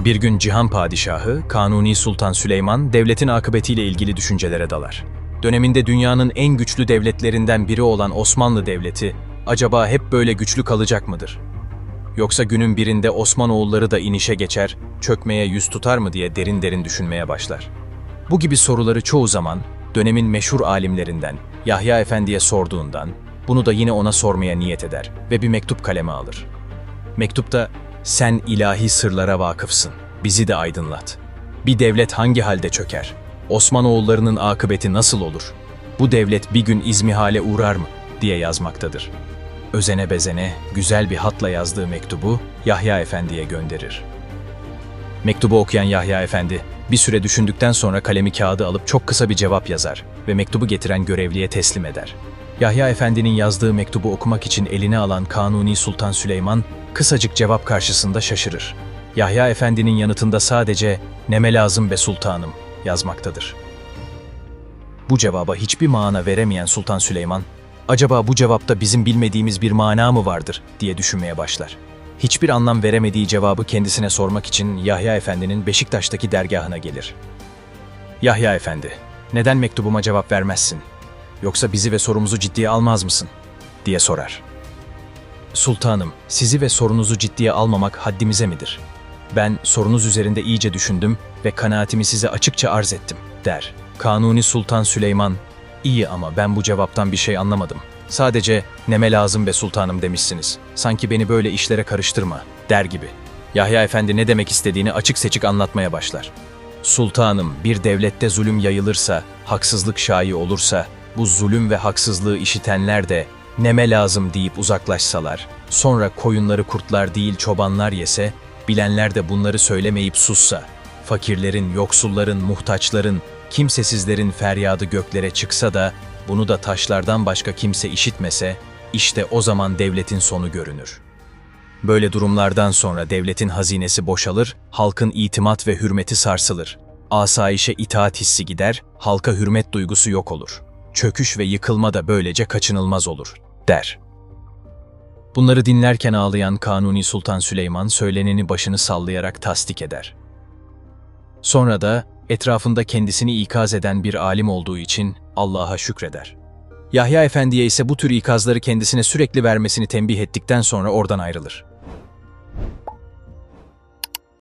Bir gün Cihan Padişahı, Kanuni Sultan Süleyman, devletin akıbetiyle ilgili düşüncelere dalar. Döneminde dünyanın en güçlü devletlerinden biri olan Osmanlı Devleti, acaba hep böyle güçlü kalacak mıdır? Yoksa günün birinde Osmanoğulları da inişe geçer, çökmeye yüz tutar mı diye derin derin düşünmeye başlar. Bu gibi soruları çoğu zaman dönemin meşhur alimlerinden Yahya Efendi'ye sorduğundan, bunu da yine ona sormaya niyet eder ve bir mektup kaleme alır. Mektupta, "Sen ilahi sırlara vakıfsın, bizi de aydınlat. Bir devlet hangi halde çöker? Osmanoğullarının akıbeti nasıl olur? Bu devlet bir gün izmihale uğrar mı?" diye yazmaktadır. Özene bezene, güzel bir hatla yazdığı mektubu Yahya Efendi'ye gönderir. Mektubu okuyan Yahya Efendi, bir süre düşündükten sonra kalemi kağıdı alıp çok kısa bir cevap yazar ve mektubu getiren görevliye teslim eder. Yahya Efendi'nin yazdığı mektubu okumak için eline alan Kanuni Sultan Süleyman, kısacık cevap karşısında şaşırır. Yahya Efendi'nin yanıtında sadece "Neme lazım be sultanım" yazmaktadır. Bu cevaba hiçbir mana veremeyen Sultan Süleyman, acaba bu cevapta bizim bilmediğimiz bir mana mı vardır diye düşünmeye başlar. Hiçbir anlam veremediği cevabı kendisine sormak için Yahya Efendi'nin Beşiktaş'taki dergahına gelir. "Yahya Efendi, neden mektubuma cevap vermezsin? Yoksa bizi ve sorumuzu ciddiye almaz mısın?" diye sorar. "Sultanım, sizi ve sorunuzu ciddiye almamak haddimize midir? Ben sorunuz üzerinde iyice düşündüm ve kanaatimi size açıkça arz ettim," der. Kanuni Sultan Süleyman, "İyi ama ben bu cevaptan bir şey anlamadım. Sadece 'Neme lazım be sultanım' demişsiniz. Sanki beni böyle işlere karıştırma," der gibi. Yahya Efendi ne demek istediğini açık seçik anlatmaya başlar. "Sultanım, bir devlette zulüm yayılırsa, haksızlık şai olursa, bu zulüm ve haksızlığı işitenler de 'Neme lazım' deyip uzaklaşsalar, sonra koyunları kurtlar değil çobanlar yese, bilenler de bunları söylemeyip sussa, fakirlerin, yoksulların, muhtaçların, kimsesizlerin feryadı göklere çıksa da, bunu da taşlardan başka kimse işitmese, işte o zaman devletin sonu görünür. Böyle durumlardan sonra devletin hazinesi boşalır, halkın itimat ve hürmeti sarsılır. Asayişe itaat hissi gider, halka hürmet duygusu yok olur. Çöküş ve yıkılma da böylece kaçınılmaz olur," der. Bunları dinlerken ağlayan Kanuni Sultan Süleyman söyleneni başını sallayarak tasdik eder. Sonra da etrafında kendisini ikaz eden bir alim olduğu için Allah'a şükreder. Yahya Efendi'ye ise bu tür ikazları kendisine sürekli vermesini tembih ettikten sonra oradan ayrılır.